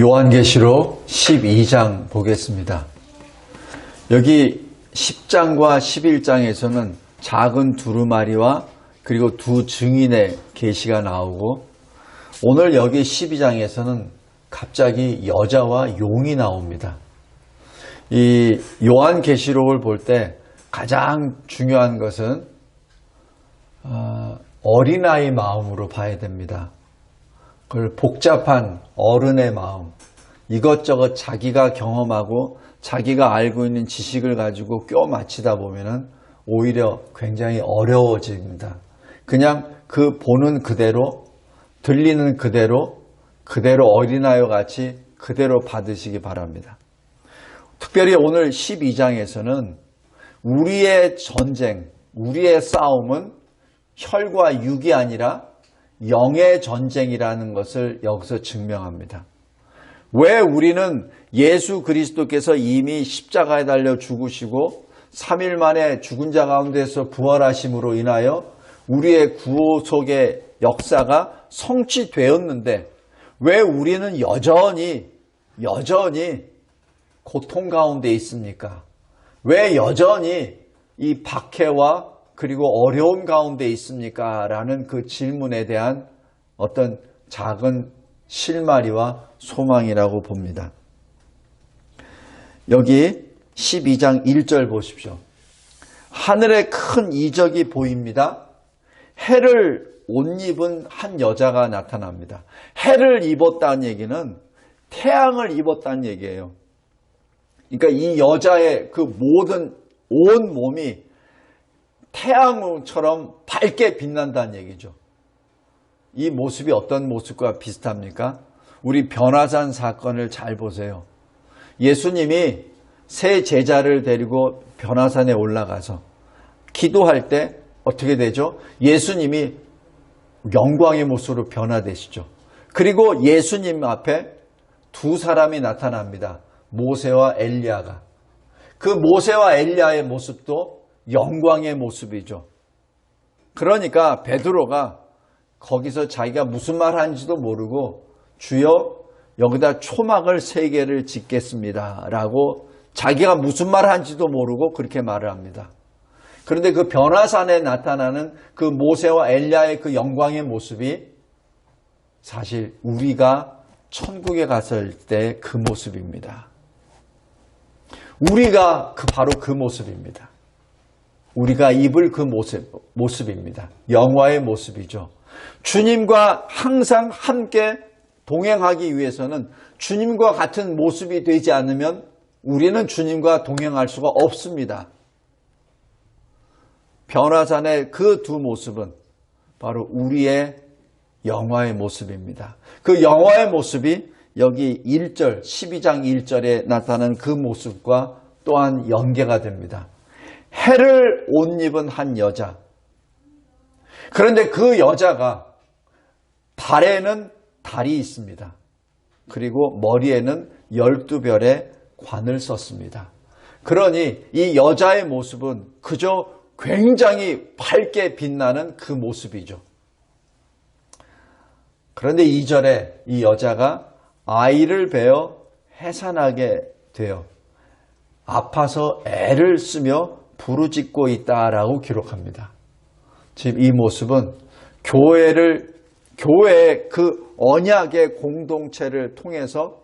요한계시록 12장 보겠습니다. 여기 10장과 11장에서는 작은 두루마리와 그리고 두 증인의 계시가 나오고, 오늘 여기 12장에서는 갑자기 여자와 용이 나옵니다. 이 요한계시록을 볼 때 가장 중요한 것은 어린아이 마음으로 봐야 됩니다. 그걸 복잡한 어른의 마음, 이것저것 자기가 경험하고 자기가 알고 있는 지식을 가지고 껴 맞추다 보면은 오히려 굉장히 어려워집니다. 그냥 그 보는 그대로, 들리는 그대로 어린아이와 같이 그대로 받으시기 바랍니다. 특별히 오늘 12장에서는 우리의 전쟁, 우리의 싸움은 혈과 육이 아니라 영의 전쟁이라는 것을 여기서 증명합니다. 왜 우리는 예수 그리스도께서 이미 십자가에 달려 죽으시고 3일 만에 죽은 자 가운데서 부활하심으로 인하여 우리의 구속의 역사가 성취되었는데 왜 우리는 여전히 고통 가운데 있습니까? 왜 여전히 이 박해와 그리고 어려움 가운데 있습니까? 라는 그 질문에 대한 어떤 작은 실마리와 소망이라고 봅니다. 여기 12장 1절 보십시오. 하늘에 큰 이적이 보입니다. 해를 옷 입은 한 여자가 나타납니다. 해를 입었다는 얘기는 태양을 입었다는 얘기예요. 그러니까 이 여자의 그 모든 온 몸이 태양처럼 밝게 빛난다는 얘기죠. 이 모습이 어떤 모습과 비슷합니까? 우리 변화산 사건을 잘 보세요. 예수님이 세 제자를 데리고 변화산에 올라가서 기도할 때 어떻게 되죠? 예수님이 영광의 모습으로 변화되시죠. 그리고 예수님 앞에 두 사람이 나타납니다. 모세와 엘리야가. 그 모세와 엘리야의 모습도 영광의 모습이죠. 그러니까 베드로가 거기서 자기가 무슨 말 하는지도 모르고 주여 여기다 초막을 3개를 짓겠습니다 라고 자기가 무슨 말 하는지도 모르고 그렇게 말을 합니다. 그런데 그 변화산에 나타나는 그 모세와 엘리야의 그 영광의 모습이 사실 우리가 천국에 갔을 때 그 모습입니다. 우리가 바로 그 모습입니다. 우리가 입을 그 모습입니다. 영화의 모습이죠. 주님과 항상 함께 동행하기 위해서는 주님과 같은 모습이 되지 않으면 우리는 주님과 동행할 수가 없습니다. 변화산의 그 두 모습은 바로 우리의 영화의 모습입니다. 그 영화의 모습이 여기 1절, 12장 1절에 나타나는 그 모습과 또한 연계가 됩니다. 해를 옷 입은 한 여자. 그런데 그 여자가 발에는 달이 있습니다. 그리고 머리에는 12별의 관을 썼습니다. 그러니 이 여자의 모습은 그저 굉장히 밝게 빛나는 그 모습이죠. 그런데 2절에 이 여자가 아이를 베어 해산하게 되어 아파서 애를 쓰며 부르짖고 있다라고 기록합니다. 지금 이 모습은 교회의 그 언약의 공동체를 통해서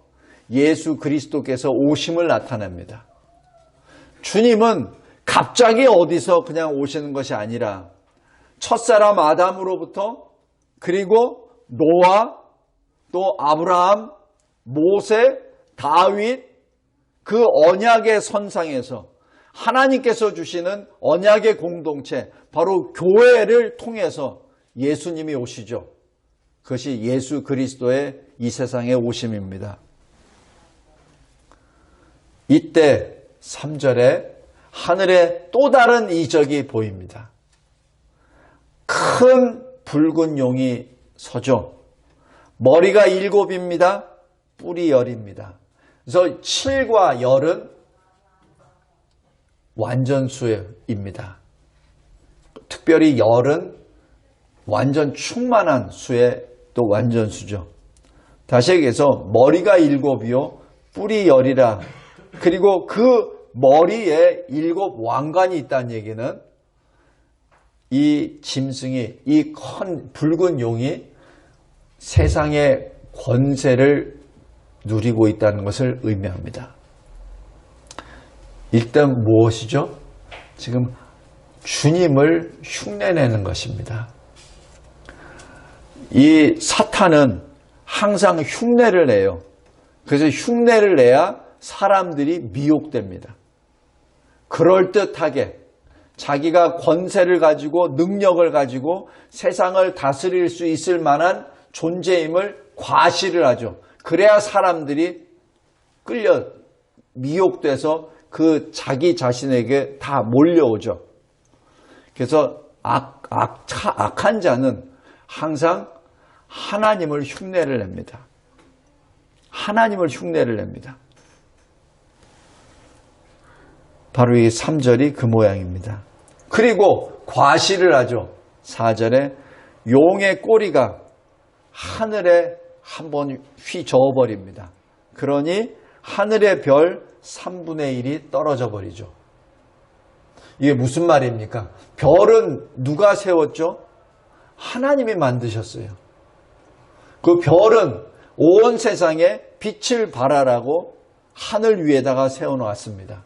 예수 그리스도께서 오심을 나타냅니다. 주님은 갑자기 어디서 그냥 오시는 것이 아니라 첫사람 아담으로부터 그리고 노아, 또 아브라함, 모세, 다윗 그 언약의 선상에서 하나님께서 주시는 언약의 공동체, 바로 교회를 통해서 예수님이 오시죠. 그것이 예수 그리스도의 이 세상에 오심입니다. 이때 3절에 하늘에 또 다른 이적이 보입니다. 큰 붉은 용이 서죠. 머리가 7입니다. 뿔이 10입니다. 그래서 7과 10은 완전수입니다. 특별히 10은 완전 충만한 수의 또 완전수죠. 다시 얘기해서 머리가 7이요 뿔이 10이라. 그리고 그 머리에 7 왕관이 있다는 얘기는 이 짐승이, 이 큰 붉은 용이 세상의 권세를 누리고 있다는 것을 의미합니다. 일단 무엇이죠? 지금 주님을 흉내내는 것입니다. 이 사탄은 항상 흉내를 내요. 그래서 흉내를 내야 사람들이 미혹됩니다. 그럴듯하게 자기가 권세를 가지고 능력을 가지고 세상을 다스릴 수 있을 만한 존재임을 과시를 하죠. 그래야 사람들이 끌려 미혹돼서 그 자기 자신에게 다 몰려오죠. 그래서 악한 자는 항상 하나님을 흉내를 냅니다. 하나님을 흉내를 냅니다. 바로 이 3절이 그 모양입니다. 그리고 과시를 하죠. 4절에 용의 꼬리가 하늘에 한번 휘저어버립니다. 그러니 하늘의 별 3분의 1이 떨어져 버리죠. 이게 무슨 말입니까? 별은 누가 세웠죠? 하나님이 만드셨어요. 그 별은 온 세상에 빛을 발하라고 하늘 위에다가 세워놓았습니다.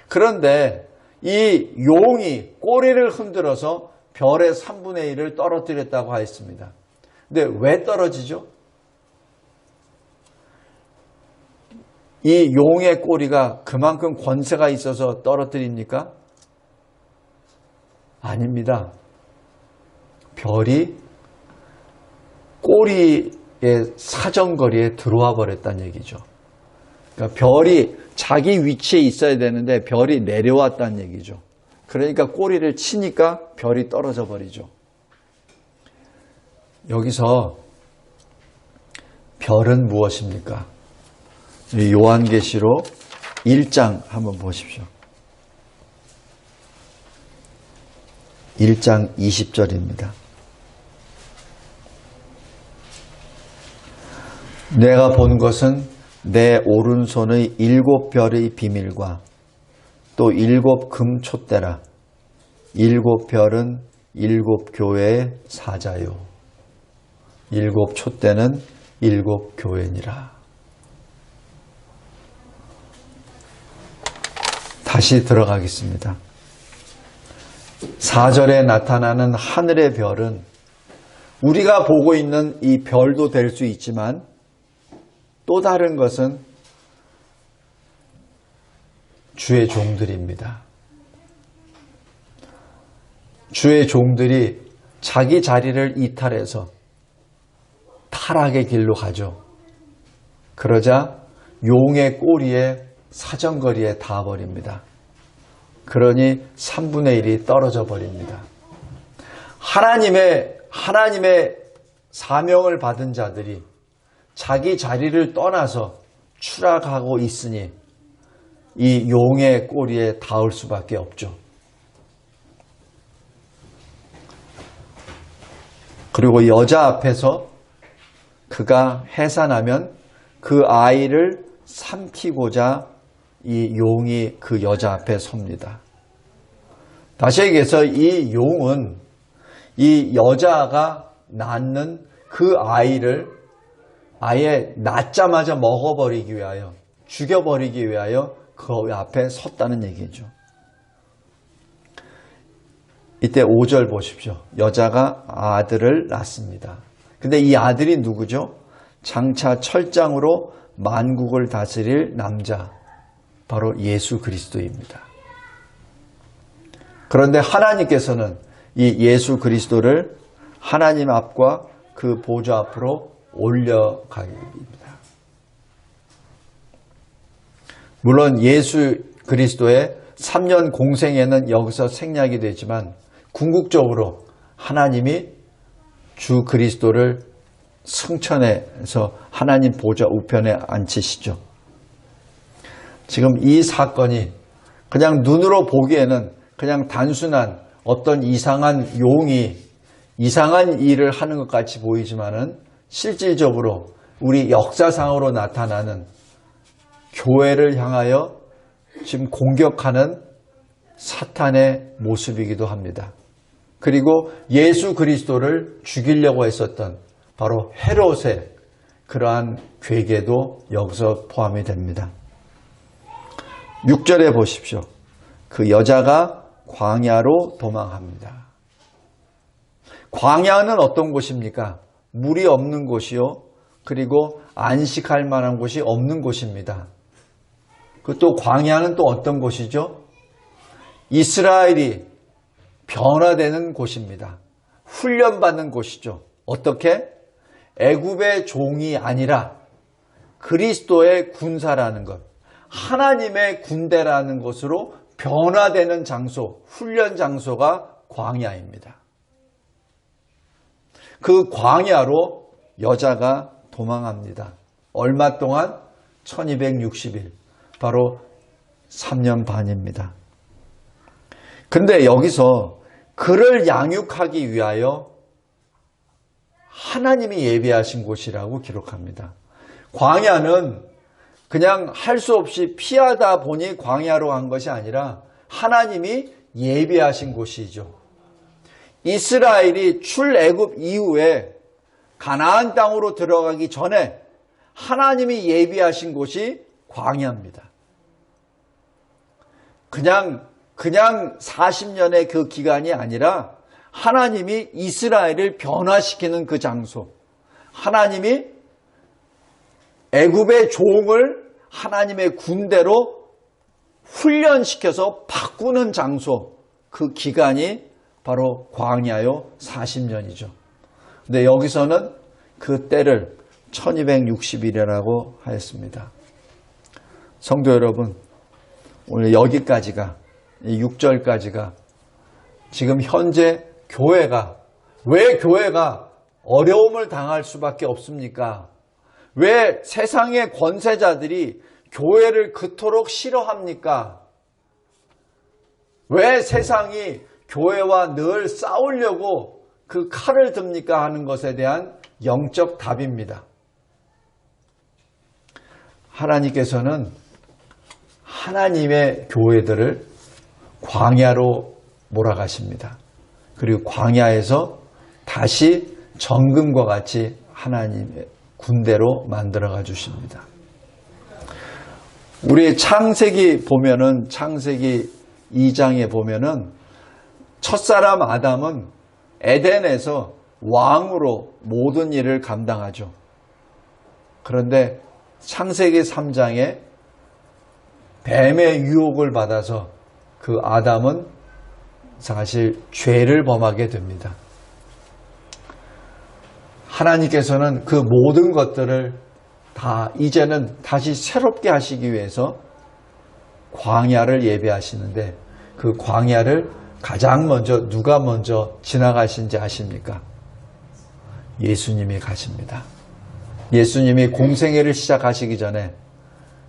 그런데 이 용이 꼬리를 흔들어서 별의 3분의 1을 떨어뜨렸다고 하였습니다. 근데 왜 떨어지죠? 이 용의 꼬리가 그만큼 권세가 있어서 떨어뜨립니까? 아닙니다. 별이 꼬리의 사정거리에 들어와 버렸다는 얘기죠. 그러니까 별이 자기 위치에 있어야 되는데 별이 내려왔다는 얘기죠. 그러니까 꼬리를 치니까 별이 떨어져 버리죠. 여기서 별은 무엇입니까? 요한계시록 1장 한번 보십시오. 1장 20절입니다. 내가 본 것은 내 오른손의 7 별의 비밀과 또 7 금촛대라. 7 별은 7 교회의 사자요. 7 촛대는 7 교회니라. 다시 들어가겠습니다. 4절에 나타나는 하늘의 별은 우리가 보고 있는 이 별도 될 수 있지만 또 다른 것은 주의 종들입니다. 주의 종들이 자기 자리를 이탈해서 타락의 길로 가죠. 그러자 용의 꼬리에 사정거리에 닿아버립니다. 그러니 3분의 1이 떨어져 버립니다. 하나님의 사명을 받은 자들이 자기 자리를 떠나서 추락하고 있으니 이 용의 꼬리에 닿을 수밖에 없죠. 그리고 여자 앞에서 그가 해산하면 그 아이를 삼키고자 이 용이 그 여자 앞에 섭니다. 다시 얘기해서 이 용은 이 여자가 낳는 그 아이를 아예 낳자마자 먹어버리기 위하여, 죽여버리기 위하여 그 앞에 섰다는 얘기죠. 이때 5절 보십시오. 여자가 아들을 낳습니다. 근데 이 아들이 누구죠? 장차 철장으로 만국을 다스릴 남자, 바로 예수 그리스도입니다. 그런데 하나님께서는 이 예수 그리스도를 하나님 앞과 그 보좌 앞으로 올려가입니다. 물론 예수 그리스도의 3년 공생에는 여기서 생략이 되지만 궁극적으로 하나님이 주 그리스도를 승천해서 하나님 보좌 우편에 앉히시죠. 지금 이 사건이 그냥 눈으로 보기에는 그냥 단순한 어떤 이상한 용이 이상한 일을 하는 것 같이 보이지만은 실질적으로 우리 역사상으로 나타나는 교회를 향하여 지금 공격하는 사탄의 모습이기도 합니다. 그리고 예수 그리스도를 죽이려고 했었던 바로 헤롯의 그러한 괴계도 여기서 포함이 됩니다. 6절에 보십시오. 그 여자가 광야로 도망합니다. 광야는 어떤 곳입니까? 물이 없는 곳이요. 그리고 안식할 만한 곳이 없는 곳입니다. 그 또 광야는 또 어떤 곳이죠? 이스라엘이 변화되는 곳입니다. 훈련받는 곳이죠. 어떻게? 애굽의 종이 아니라 그리스도의 군사라는 것, 하나님의 군대라는 것으로 변화되는 장소, 훈련 장소가 광야입니다. 그 광야로 여자가 도망합니다. 얼마 동안? 1260일. 바로 3년 반입니다. 근데 여기서 그를 양육하기 위하여 하나님이 예비하신 곳이라고 기록합니다. 광야는 그냥 할 수 없이 피하다 보니 광야로 간 것이 아니라 하나님이 예비하신 곳이죠. 이스라엘이 출애굽 이후에 가나안 땅으로 들어가기 전에 하나님이 예비하신 곳이 광야입니다. 그냥 40년의 그 기간이 아니라 하나님이 이스라엘을 변화시키는 그 장소, 하나님이 애굽의 종을 하나님의 군대로 훈련시켜서 바꾸는 장소, 그 기간이 바로 광야요 40년이죠. 근데 여기서는 그 때를 1260일이라고 하였습니다. 성도 여러분, 오늘 여기까지가 6절까지가 지금 현재 왜 교회가 어려움을 당할 수밖에 없습니까? 왜 세상의 권세자들이 교회를 그토록 싫어합니까? 왜 세상이 교회와 늘 싸우려고 그 칼을 듭니까? 하는 것에 대한 영적 답입니다. 하나님께서는 하나님의 교회들을 광야로 몰아가십니다. 그리고 광야에서 다시 정금과 같이 하나님의 군대로 만들어가 주십니다. 우리 창세기 2장에 보면은 첫사람 아담은 에덴에서 왕으로 모든 일을 감당하죠. 그런데 창세기 3장에 뱀의 유혹을 받아서 그 아담은 사실 죄를 범하게 됩니다. 하나님께서는 그 모든 것들을 다 이제는 다시 새롭게 하시기 위해서 광야를 예배하시는데 그 광야를 가장 먼저 누가 먼저 지나가신지 아십니까? 예수님이 가십니다. 예수님이 공생애를 시작하시기 전에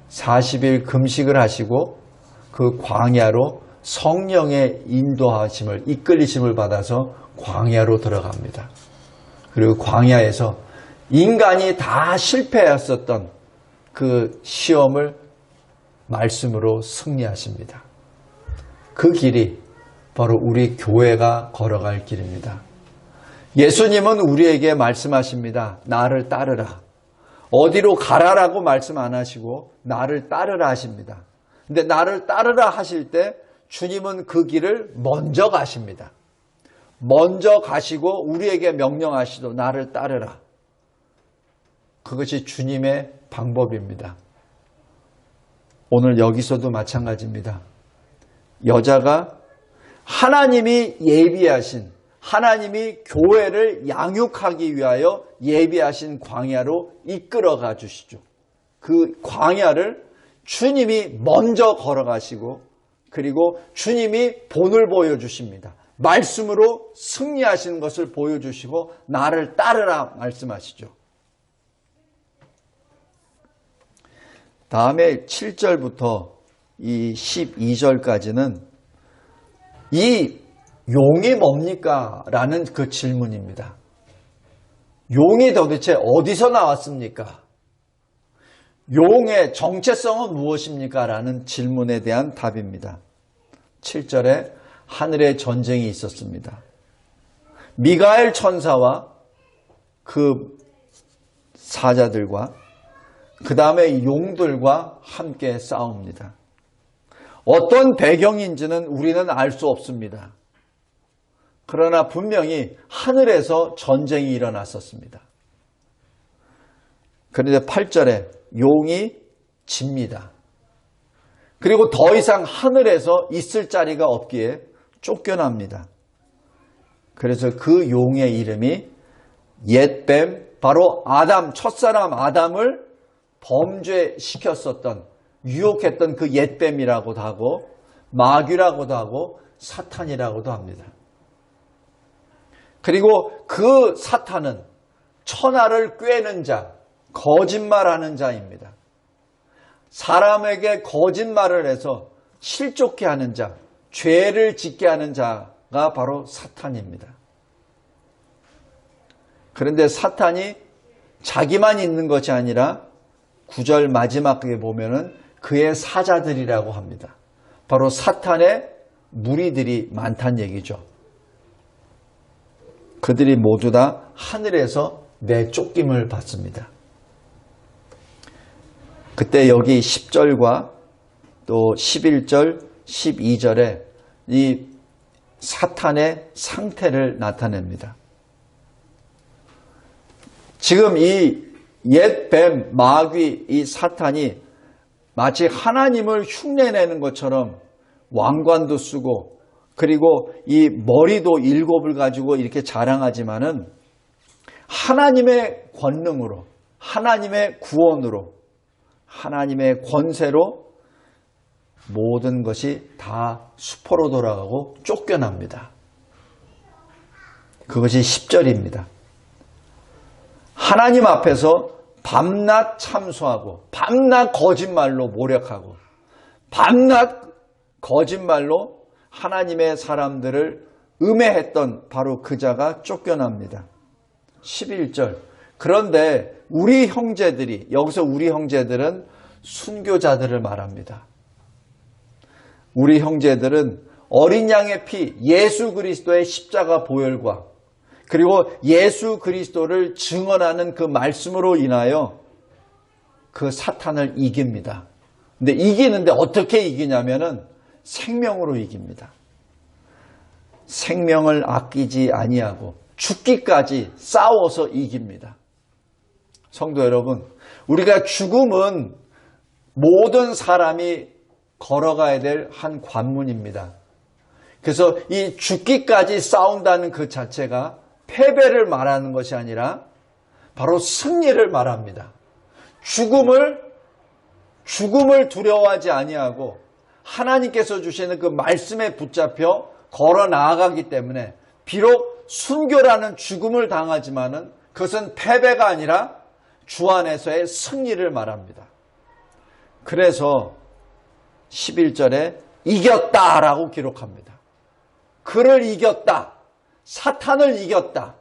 40일 금식을 하시고 그 광야로 성령의 인도하심을, 이끌리심을 받아서 광야로 들어갑니다. 그리고 광야에서 인간이 다 실패했었던 그 시험을 말씀으로 승리하십니다. 그 길이 바로 우리 교회가 걸어갈 길입니다. 예수님은 우리에게 말씀하십니다. 나를 따르라. 어디로 가라라고 말씀 안 하시고 나를 따르라 하십니다. 근데 나를 따르라 하실 때 주님은 그 길을 먼저 가십니다. 먼저 가시고 우리에게 명령하시도 나를 따르라. 그것이 주님의 방법입니다. 오늘 여기서도 마찬가지입니다. 여자가 하나님이 예비하신, 하나님이 교회를 양육하기 위하여 예비하신 광야로 이끌어가 주시죠. 그 광야를 주님이 먼저 걸어가시고 그리고 주님이 본을 보여주십니다. 말씀으로 승리하시는 것을 보여주시고 나를 따르라 말씀하시죠. 다음에 7절부터 이 12절까지는 이 용이 뭡니까? 라는 그 질문입니다. 용이 도대체 어디서 나왔습니까? 용의 정체성은 무엇입니까? 라는 질문에 대한 답입니다. 7절에 하늘에 전쟁이 있었습니다. 미가엘 천사와 그 사자들과 그 다음에 용들과 함께 싸웁니다. 어떤 배경인지는 우리는 알 수 없습니다. 그러나 분명히 하늘에서 전쟁이 일어났었습니다. 그런데 8절에 용이 집니다. 그리고 더 이상 하늘에서 있을 자리가 없기에 쫓겨납니다. 그래서 그 용의 이름이 옛뱀, 바로 아담, 첫사람 아담을 범죄시켰었던, 유혹했던 그 옛뱀이라고도 하고 마귀라고도 하고 사탄이라고도 합니다. 그리고 그 사탄은 천하를 꿰는 자, 거짓말하는 자입니다. 사람에게 거짓말을 해서 실족케 하는 자, 죄를 짓게 하는 자가 바로 사탄입니다. 그런데 사탄이 자기만 있는 것이 아니라 9절 마지막에 보면은 그의 사자들이라고 합니다. 바로 사탄의 무리들이 많다는 얘기죠. 그들이 모두 다 하늘에서 내쫓김을 받습니다. 그때 여기 10절과 또 11절, 12절에 이 사탄의 상태를 나타냅니다. 지금 이 옛뱀, 마귀, 이 사탄이 마치 하나님을 흉내내는 것처럼 왕관도 쓰고 그리고 이 머리도 7을 가지고 이렇게 자랑하지만은 하나님의 권능으로, 하나님의 구원으로, 하나님의 권세로 모든 것이 다 수포로 돌아가고 쫓겨납니다. 그것이 10절입니다. 하나님 앞에서 밤낮 참소하고 밤낮 거짓말로 모략하고 밤낮 거짓말로 하나님의 사람들을 음해했던 바로 그 자가 쫓겨납니다. 11절. 그런데 우리 형제들이, 여기서 우리 형제들은 순교자들을 말합니다. 우리 형제들은 어린 양의 피, 예수 그리스도의 십자가 보혈과 그리고 예수 그리스도를 증언하는 그 말씀으로 인하여 그 사탄을 이깁니다. 근데 이기는데 어떻게 이기냐면은 생명으로 이깁니다. 생명을 아끼지 아니하고 죽기까지 싸워서 이깁니다. 성도 여러분, 우리가 죽음은 모든 사람이 걸어가야 될 한 관문입니다. 그래서 이 죽기까지 싸운다는 그 자체가 패배를 말하는 것이 아니라 바로 승리를 말합니다. 죽음을 두려워하지 아니하고 하나님께서 주시는 그 말씀에 붙잡혀 걸어 나아가기 때문에 비록 순교라는 죽음을 당하지만은 그것은 패배가 아니라 주 안에서의 승리를 말합니다. 그래서 11절에 이겼다라고 기록합니다. 그를 이겼다. 사탄을 이겼다.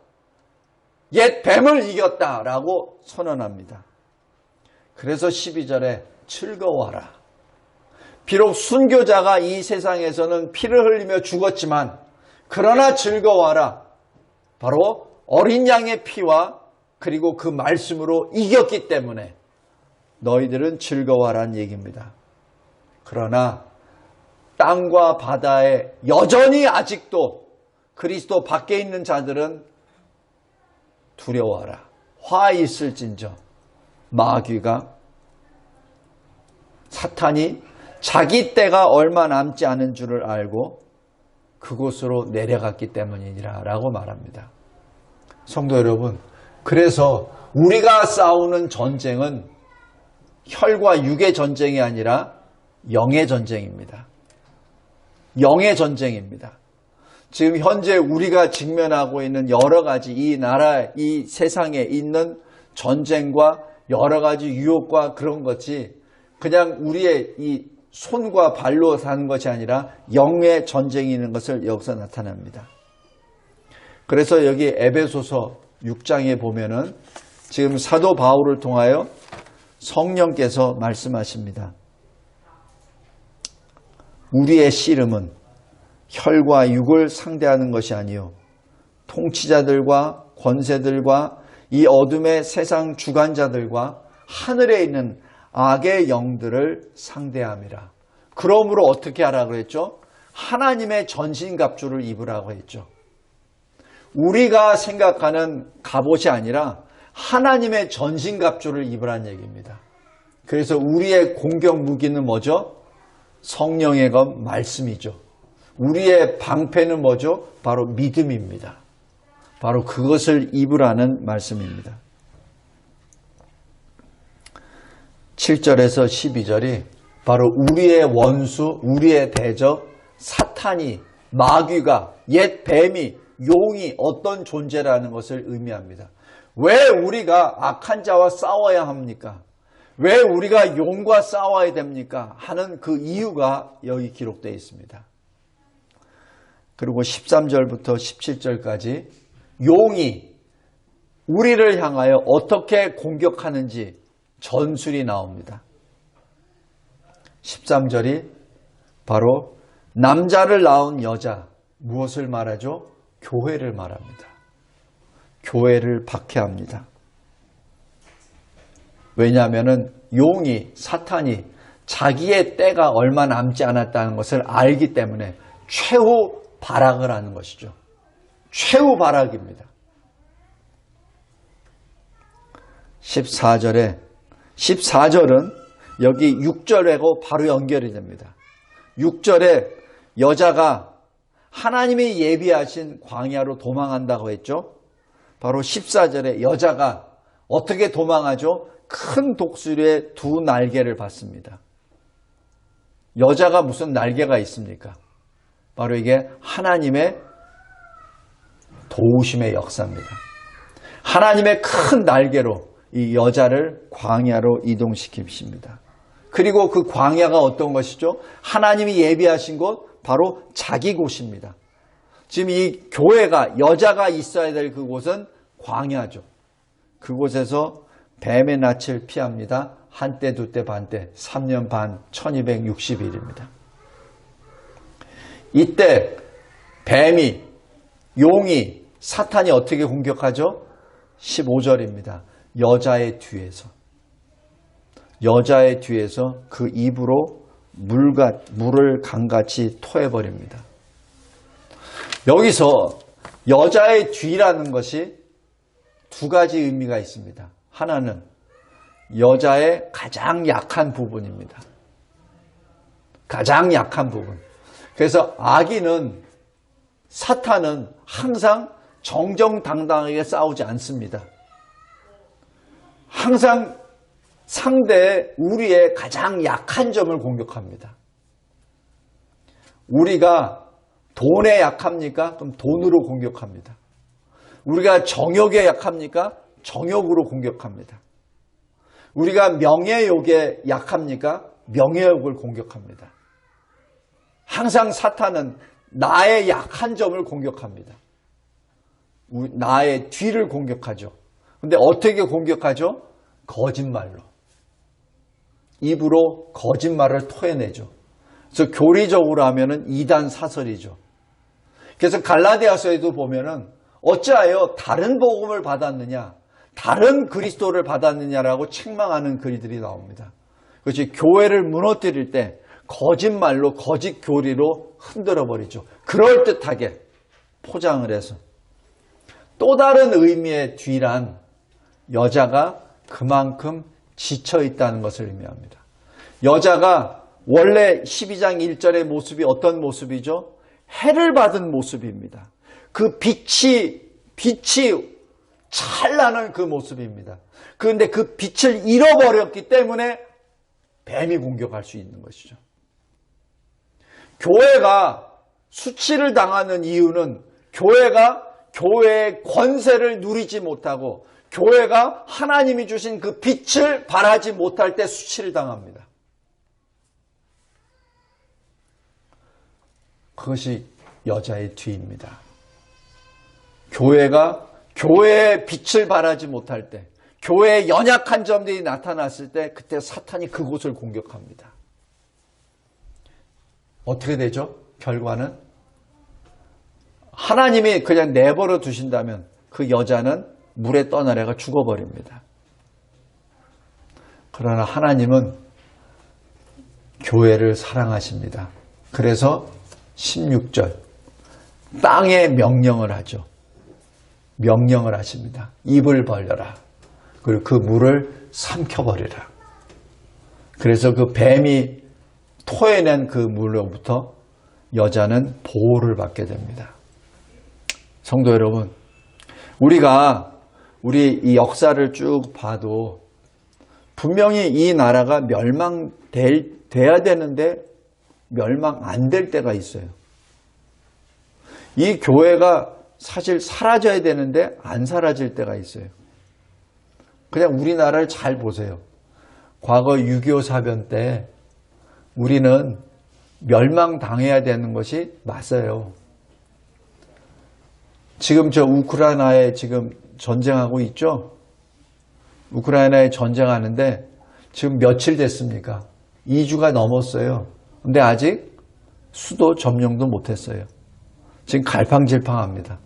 옛 뱀을 이겼다라고 선언합니다. 그래서 12절에 즐거워하라. 비록 순교자가 이 세상에서는 피를 흘리며 죽었지만 그러나 즐거워하라. 바로 어린 양의 피와 그리고 그 말씀으로 이겼기 때문에 너희들은 즐거워하라는 얘기입니다. 그러나 땅과 바다에 여전히 아직도 그리스도 밖에 있는 자들은 두려워하라. 화 있을진저. 마귀가, 사탄이 자기 때가 얼마 남지 않은 줄을 알고 그곳으로 내려갔기 때문이니라 라고 말합니다. 성도 여러분, 그래서 우리가 싸우는 전쟁은 혈과 육의 전쟁이 아니라 영의 전쟁입니다. 영의 전쟁입니다. 지금 현재 우리가 직면하고 있는 여러 가지 이 나라, 이 세상에 있는 전쟁과 여러 가지 유혹과 그런 것이 그냥 우리의 이 손과 발로 사는 것이 아니라 영의 전쟁이 있는 것을 여기서 나타납니다. 그래서 여기 에베소서 6장에 보면은 지금 사도 바울을 통하여 성령께서 말씀하십니다. 우리의 씨름은 혈과 육을 상대하는 것이 아니요 통치자들과 권세들과 이 어둠의 세상 주관자들과 하늘에 있는 악의 영들을 상대함이라. 그러므로 어떻게 하라고 했죠? 하나님의 전신갑주를 입으라고 했죠. 우리가 생각하는 갑옷이 아니라 하나님의 전신갑주를 입으라는 얘기입니다. 그래서 우리의 공격 무기는 뭐죠? 성령의 것 말씀이죠. 우리의 방패는 뭐죠? 바로 믿음입니다. 바로 그것을 입으라는 말씀입니다. 7절에서 12절이 바로 우리의 원수, 우리의 대적, 사탄이, 마귀가, 옛 뱀이, 용이 어떤 존재라는 것을 의미합니다. 왜 우리가 악한 자와 싸워야 합니까? 왜 우리가 용과 싸워야 됩니까? 하는 그 이유가 여기 기록되어 있습니다. 그리고 13절부터 17절까지 용이 우리를 향하여 어떻게 공격하는지 전술이 나옵니다. 13절이 바로 남자를 낳은 여자, 무엇을 말하죠? 교회를 말합니다. 교회를 박해합니다. 왜냐하면 용이, 사탄이 자기의 때가 얼마 남지 않았다는 것을 알기 때문에 최후 발악을 하는 것이죠. 최후 발악입니다. 14절은 여기 6절하고 바로 연결이 됩니다. 6절에 여자가 하나님이 예비하신 광야로 도망한다고 했죠. 바로 14절에 여자가 어떻게 도망하죠? 큰 독수리의 두 날개를 받습니다. 여자가 무슨 날개가 있습니까? 바로 이게 하나님의 도우심의 역사입니다. 하나님의 큰 날개로 이 여자를 광야로 이동시키십니다. 그리고 그 광야가 어떤 것이죠? 하나님이 예비하신 곳, 바로 자기 곳입니다. 지금 이 교회가, 여자가 있어야 될 그곳은 광야죠. 그곳에서 뱀의 낯을 피합니다. 한때, 두때, 반때, 3년 반, 1260일입니다. 이때 뱀이, 용이, 사탄이 어떻게 공격하죠? 15절입니다. 여자의 뒤에서 그 입으로 물을 강같이 토해버립니다. 여기서 여자의 뒤라는 것이 두 가지 의미가 있습니다. 하나는 여자의 가장 약한 부분입니다. 가장 약한 부분. 그래서 악인은, 사탄은 항상 정정당당하게 싸우지 않습니다. 항상 상대의, 우리의 가장 약한 점을 공격합니다. 우리가 돈에 약합니까? 그럼 돈으로 공격합니다. 우리가 정욕에 약합니까? 정욕으로 공격합니다. 우리가 명예욕에 약합니까? 명예욕을 공격합니다. 항상 사탄은 나의 약한 점을 공격합니다. 나의 뒤를 공격하죠. 근데 어떻게 공격하죠? 거짓말로. 입으로 거짓말을 토해내죠. 그래서 교리적으로 하면은 이단 사설이죠. 그래서 갈라디아서에도 보면은 어찌하여 다른 복음을 받았느냐, 다른 그리스도를 받았느냐라고 책망하는 글들이 나옵니다. 그것이 교회를 무너뜨릴 때 거짓말로, 거짓 교리로 흔들어 버리죠. 그럴듯하게 포장을 해서. 또 다른 의미의 뒤란 여자가 그만큼 지쳐 있다는 것을 의미합니다. 여자가 원래 12장 1절의 모습이 어떤 모습이죠? 해를 받은 모습입니다. 그 빛이 찬란한 그 모습입니다. 그런데 그 빛을 잃어버렸기 때문에 뱀이 공격할 수 있는 것이죠. 교회가 수치를 당하는 이유는 교회가 교회의 권세를 누리지 못하고 교회가 하나님이 주신 그 빛을 발하지 못할 때 수치를 당합니다. 그것이 여자의 뒤입니다. 교회가 교회의 빛을 발하지 못할 때, 교회의 연약한 점들이 나타났을 때 그때 사탄이 그곳을 공격합니다. 어떻게 되죠? 결과는 하나님이 그냥 내버려 두신다면 그 여자는 물에 떠나려가 죽어버립니다. 그러나 하나님은 교회를 사랑하십니다. 그래서 16절 땅에 명령을 하죠. 명령을 하십니다. 입을 벌려라. 그리고 그 물을 삼켜버리라. 그래서 그 뱀이 토해낸 그 물로부터 여자는 보호를 받게 됩니다. 성도 여러분, 우리 이 역사를 쭉 봐도 분명히 이 나라가 멸망돼야 되는데 멸망 안 될 때가 있어요. 이 교회가 사실 사라져야 되는데 안 사라질 때가 있어요. 그냥 우리나라를 잘 보세요. 과거 6.25 사변 때 우리는 멸망당해야 되는 것이 맞아요. 지금 저 우크라이나에 지금 전쟁하고 있죠? 우크라이나에 전쟁하는데 지금 며칠 됐습니까? 2주가 넘었어요. 근데 아직 수도 점령도 못했어요. 지금 갈팡질팡합니다.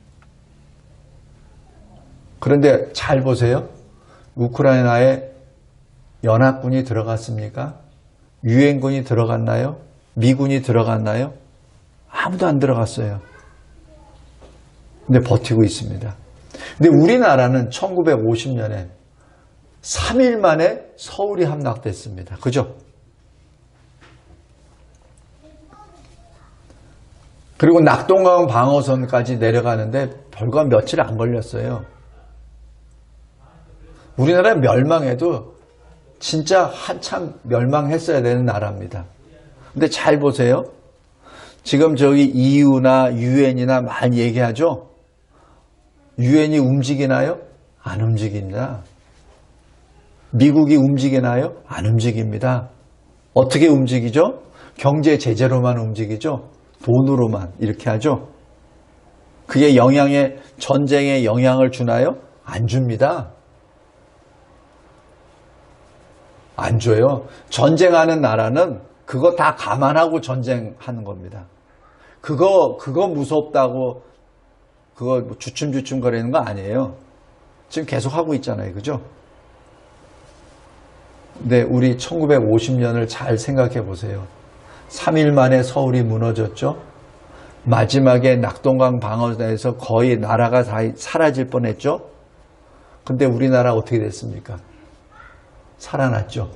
그런데 잘 보세요. 우크라이나에 연합군이 들어갔습니까? 유엔군이 들어갔나요? 미군이 들어갔나요? 아무도 안 들어갔어요. 근데 버티고 있습니다. 근데 우리나라는 1950년에 3일 만에 서울이 함락됐습니다. 그죠? 그리고 낙동강 방어선까지 내려가는데 불과 며칠 안 걸렸어요. 우리나라 멸망해도 진짜 한참 멸망했어야 되는 나라입니다. 근데 잘 보세요. 지금 저기 EU나 유엔이나 많이 얘기하죠? 유엔이 움직이나요? 안 움직입니다. 미국이 움직이나요? 안 움직입니다. 어떻게 움직이죠? 경제 제재로만 움직이죠? 돈으로만 이렇게 하죠? 그게 전쟁에 영향을 주나요? 안 줍니다. 안 줘요. 전쟁하는 나라는 그거 다 감안하고 전쟁하는 겁니다. 그거 무섭다고 그거 주춤주춤 거리는 거 아니에요. 지금 계속 하고 있잖아요. 그죠? 근데 우리 1950년을 잘 생각해 보세요. 3일 만에 서울이 무너졌죠. 마지막에 낙동강 방어선에서 거의 나라가 다 사라질 뻔했죠. 근데 우리나라 어떻게 됐습니까? 살아났죠.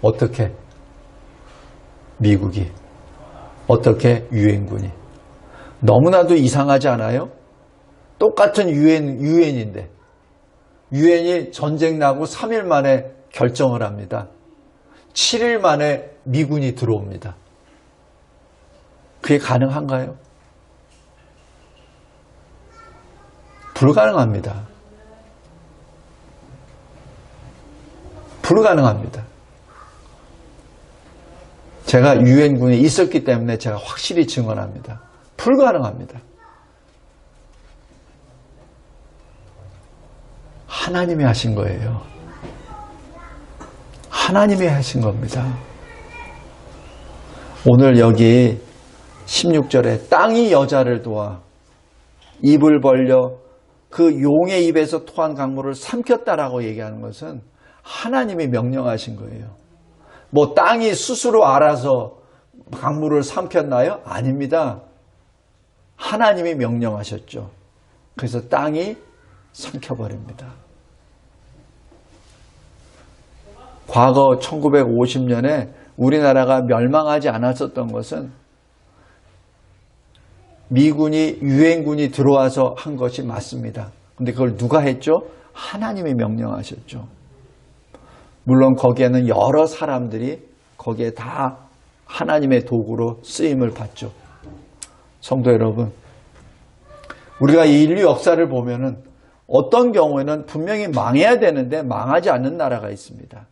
어떻게? 미국이. 어떻게? 유엔군이. 너무나도 이상하지 않아요? 똑같은 유엔인데 유엔이 전쟁 나고 3일 만에 결정을 합니다. 7일 만에 미군이 들어옵니다. 그게 가능한가요? 불가능합니다. 불가능합니다. 제가 유엔군에 있었기 때문에 제가 확실히 증언합니다. 불가능합니다. 하나님이 하신 거예요. 하나님이 하신 겁니다. 오늘 여기 16절에 땅이 여자를 도와 입을 벌려 그 용의 입에서 토한 강물을 삼켰다라고 얘기하는 것은 하나님이 명령하신 거예요. 뭐 땅이 스스로 알아서 강물을 삼켰나요? 아닙니다. 하나님이 명령하셨죠. 그래서 땅이 삼켜버립니다. 과거 1950년에 우리나라가 멸망하지 않았었던 것은 미군이 유엔군이 들어와서 한 것이 맞습니다. 근데 그걸 누가 했죠? 하나님이 명령하셨죠. 물론 거기에는 여러 사람들이 거기에 다 하나님의 도구로 쓰임을 받죠. 성도 여러분, 우리가 이 인류 역사를 보면은 어떤 경우에는 분명히 망해야 되는데 망하지 않는 나라가 있습니다.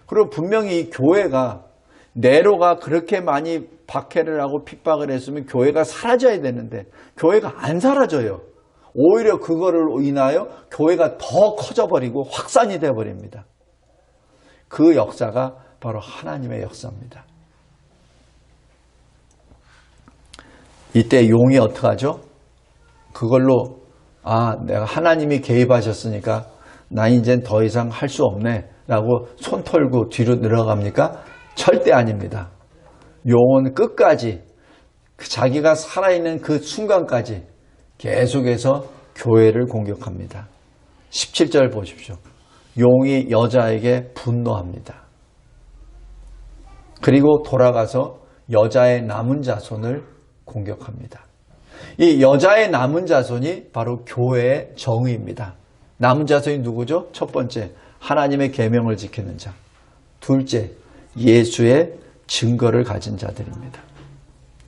그리고 분명히 이 교회가 네로가 그렇게 많이 박해를 하고 핍박을 했으면 교회가 사라져야 되는데 교회가 안 사라져요. 오히려 그거를 인하여 교회가 더 커져버리고 확산이 되어버립니다. 그 역사가 바로 하나님의 역사입니다. 이때 용이 어떡하죠? 그걸로 내가 하나님이 개입하셨으니까 나 이젠 더 이상 할 수 없네 라고 손 털고 뒤로 늘어갑니까? 절대 아닙니다. 용은 끝까지 자기가 살아있는 그 순간까지 계속해서 교회를 공격합니다. 17절 보십시오. 용이 여자에게 분노합니다. 그리고 돌아가서 여자의 남은 자손을 공격합니다. 이 여자의 남은 자손이 바로 교회의 정의입니다. 남은 자손이 누구죠? 첫 번째, 하나님의 계명을 지키는 자. 둘째, 예수의 증거를 가진 자들입니다.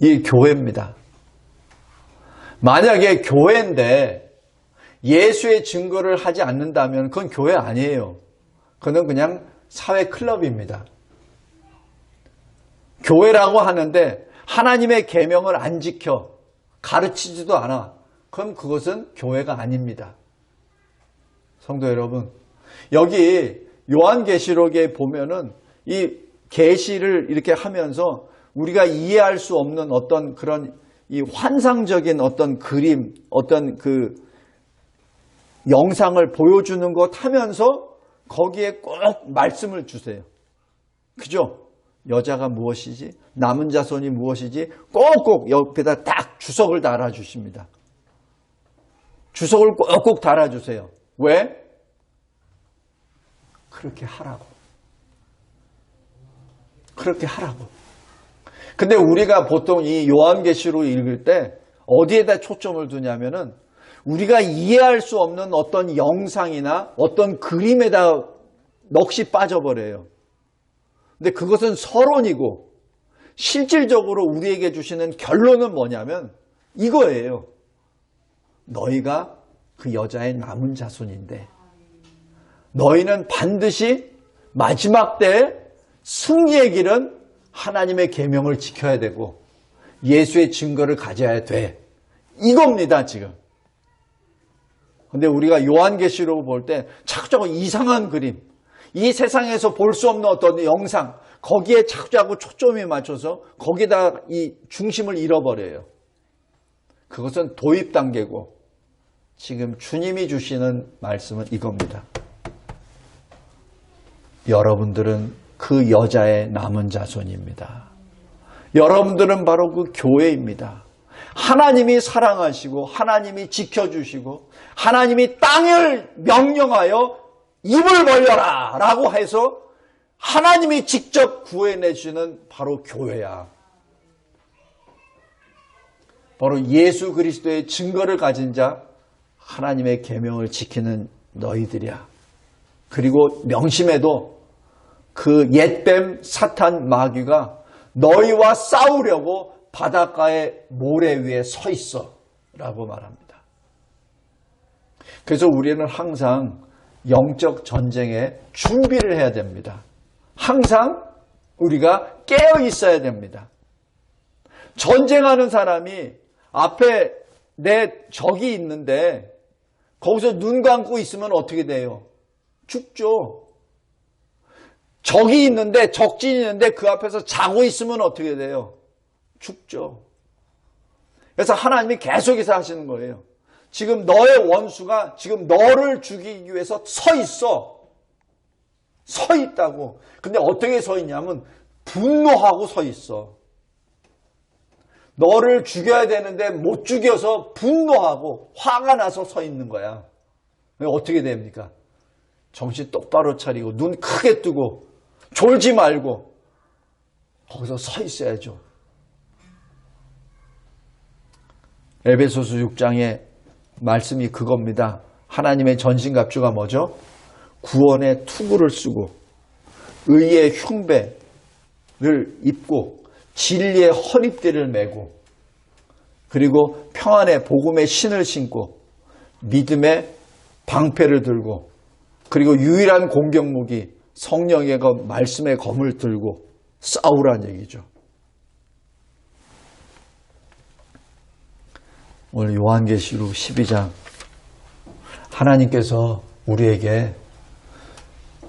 이 교회입니다. 만약에 교회인데 예수의 증거를 하지 않는다면 그건 교회 아니에요. 그건 그냥 사회 클럽입니다. 교회라고 하는데 하나님의 계명을 안 지켜 가르치지도 않아. 그럼 그것은 교회가 아닙니다. 성도 여러분, 여기 요한계시록에 보면은 이 계시를 이렇게 하면서 우리가 이해할 수 없는 어떤 그런 이 환상적인 어떤 그림, 어떤 그 영상을 보여주는 것 하면서 거기에 꼭 말씀을 주세요. 그죠? 여자가 무엇이지? 남은 자손이 무엇이지? 꼭꼭 옆에다 딱 주석을 달아주십니다. 주석을 꼭꼭 달아주세요. 왜? 그렇게 하라고. 그렇게 하라고. 근데 우리가 보통 이 요한계시록 읽을 때 어디에다 초점을 두냐면은 우리가 이해할 수 없는 어떤 영상이나 어떤 그림에다 넋이 빠져버려요. 근데 그것은 서론이고 실질적으로 우리에게 주시는 결론은 뭐냐면 이거예요. 너희가 그 여자의 남은 자손인데 너희는 반드시 마지막 때에 승리의 길은 하나님의 계명을 지켜야 되고 예수의 증거를 가져야 돼. 이겁니다, 지금. 근데 우리가 요한계시록을 볼 때 자꾸 이상한 그림, 이 세상에서 볼 수 없는 어떤 영상, 거기에 자꾸 초점이 맞춰서 거기다 이 중심을 잃어버려요. 그것은 도입 단계고 지금 주님이 주시는 말씀은 이겁니다. 여러분들은 그 여자의 남은 자손입니다. 여러분들은 바로 그 교회입니다. 하나님이 사랑하시고 하나님이 지켜주시고 하나님이 땅을 명령하여 입을 벌려라 라고 해서 하나님이 직접 구해내시는 바로 교회야. 바로 예수 그리스도의 증거를 가진 자, 하나님의 계명을 지키는 너희들이야. 그리고 명심해도 그 옛뱀 사탄 마귀가 너희와 싸우려고 바닷가의 모래 위에 서 있어 라고 말합니다. 그래서 우리는 항상 영적 전쟁에 준비를 해야 됩니다. 항상 우리가 깨어 있어야 됩니다. 전쟁하는 사람이 앞에 내 적이 있는데 거기서 눈 감고 있으면 어떻게 돼요? 죽죠. 적이 있는데, 적진이 있는데 그 앞에서 자고 있으면 어떻게 돼요? 죽죠. 그래서 하나님이 계속해서 하시는 거예요. 지금 너의 원수가 지금 너를 죽이기 위해서 서 있어. 서 있다고. 근데 어떻게 서 있냐면 분노하고 서 있어. 너를 죽여야 되는데 못 죽여서 분노하고 화가 나서 서 있는 거야. 어떻게 됩니까? 정신 똑바로 차리고 눈 크게 뜨고 졸지 말고 거기서 서 있어야죠. 에베소서 6장의 말씀이 그겁니다. 하나님의 전신갑주가 뭐죠? 구원의 투구를 쓰고 의의 흉배를 입고 진리의 허리띠를 메고 그리고 평안의 복음의 신을 신고 믿음의 방패를 들고 그리고 유일한 공격무기 성령의 말씀의 검을 들고 싸우라는 얘기죠. 오늘 요한계시록 12장 하나님께서 우리에게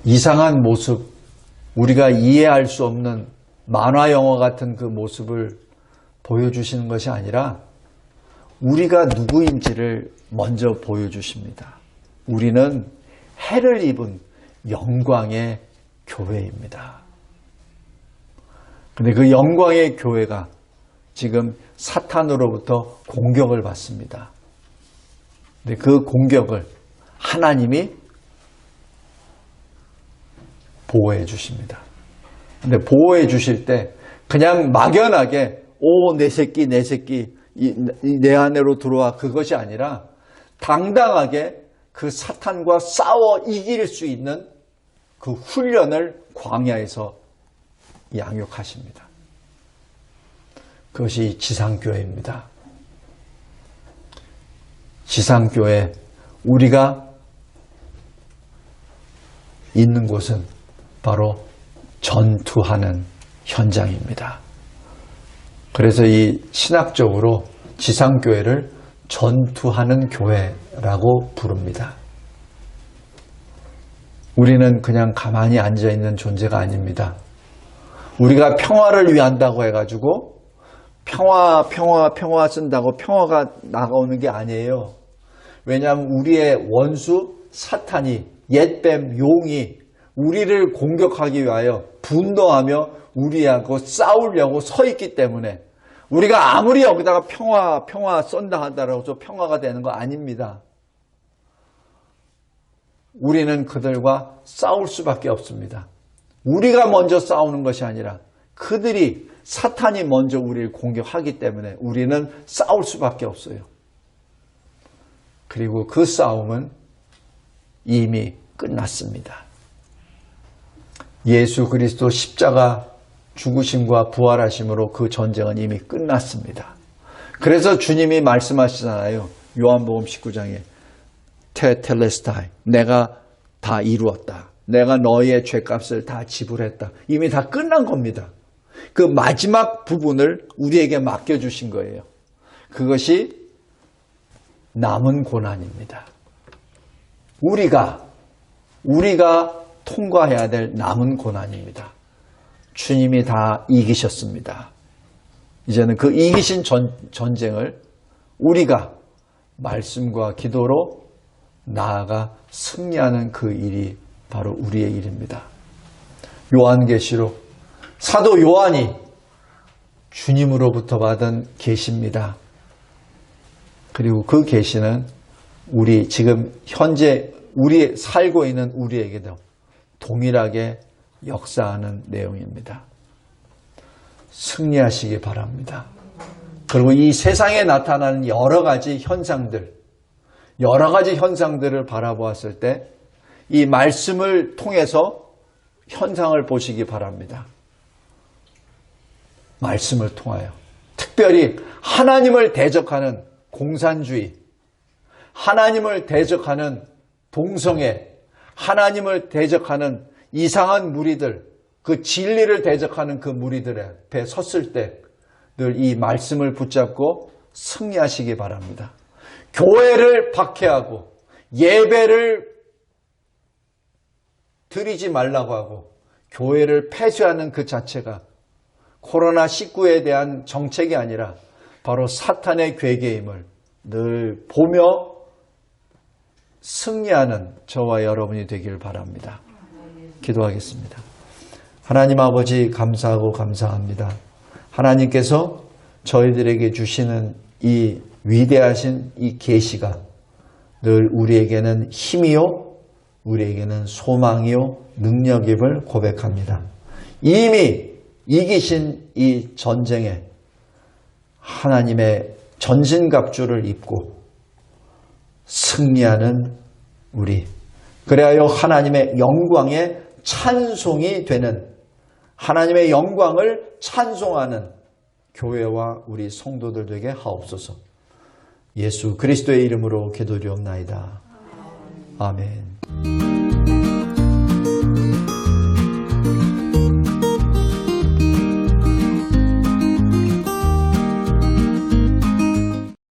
이상한 모습, 우리가 이해할 수 없는 만화 영화 같은 그 모습을 보여주시는 것이 아니라 우리가 누구인지를 먼저 보여주십니다. 우리는 해를 입은 영광의 교회입니다. 근데 그 영광의 교회가 지금 사탄으로부터 공격을 받습니다. 근데 그 공격을 하나님이 보호해 주십니다. 근데 보호해 주실 때 그냥 막연하게 내 새끼 내 안으로 들어와, 그것이 아니라 당당하게 그 사탄과 싸워 이길 수 있는 그 훈련을 광야에서 양육하십니다. 그것이 지상교회입니다. 지상교회, 우리가 있는 곳은 바로 전투하는 현장입니다. 그래서 이 신학적으로 지상교회를 전투하는 교회라고 부릅니다. 우리는 그냥 가만히 앉아있는 존재가 아닙니다. 우리가 평화를 위한다고 해가지고 평화 쓴다고 평화가 나가오는 게 아니에요. 왜냐하면 우리의 원수 사탄이, 옛뱀, 용이 우리를 공격하기 위하여 분노하며 우리하고 싸우려고 서 있기 때문에 우리가 아무리 여기다가 평화 쏜다 하더라도 저 평화가 되는 거 아닙니다. 우리는 그들과 싸울 수밖에 없습니다. 우리가 먼저 싸우는 것이 아니라 그들이, 사탄이 먼저 우리를 공격하기 때문에 우리는 싸울 수밖에 없어요. 그리고 그 싸움은 이미 끝났습니다. 예수 그리스도 십자가 죽으심과 부활하심으로 그 전쟁은 이미 끝났습니다. 그래서 주님이 말씀하시잖아요. 요한복음 19장에 테텔레스타이, 내가 다 이루었다. 내가 너희의 죄값을 다 지불했다. 이미 다 끝난 겁니다. 그 마지막 부분을 우리에게 맡겨주신 거예요. 그것이 남은 고난입니다. 우리가 통과해야 될 남은 고난입니다. 주님이 다 이기셨습니다. 이제는 그 이기신 전쟁을 우리가 말씀과 기도로 나아가 승리하는 그 일이 바로 우리의 일입니다. 요한계시록, 사도 요한이 주님으로부터 받은 계시입니다. 그리고 그 계시는 우리 지금 현재 우리 살고 있는 우리에게도 동일하게 역사하는 내용입니다. 승리하시기 바랍니다. 그리고 이 세상에 나타나는 여러 가지 현상들을 바라보았을 때 이 말씀을 통해서 현상을 보시기 바랍니다. 말씀을 통하여 특별히 하나님을 대적하는 공산주의, 하나님을 대적하는 동성애, 하나님을 대적하는 이상한 무리들, 그 진리를 대적하는 그 무리들 앞에 섰을 때 늘 이 말씀을 붙잡고 승리하시기 바랍니다. 교회를 박해하고 예배를 드리지 말라고 하고 교회를 폐쇄하는 그 자체가 코로나19에 대한 정책이 아니라 바로 사탄의 괴계임을 늘 보며 승리하는 저와 여러분이 되기를 바랍니다. 기도하겠습니다. 하나님 아버지, 감사하고 감사합니다. 하나님께서 저희들에게 주시는 이 위대하신 이 계시가 늘 우리에게는 힘이요, 우리에게는 소망이요, 능력임을 고백합니다. 이미 이기신 이 전쟁에 하나님의 전신갑주를 입고 승리하는 우리, 그래야 하나님의 영광의 찬송이 되는, 하나님의 영광을 찬송하는 교회와 우리 성도들 되게 하옵소서. 예수 그리스도의 이름으로 기도드리옵나이다. 아멘.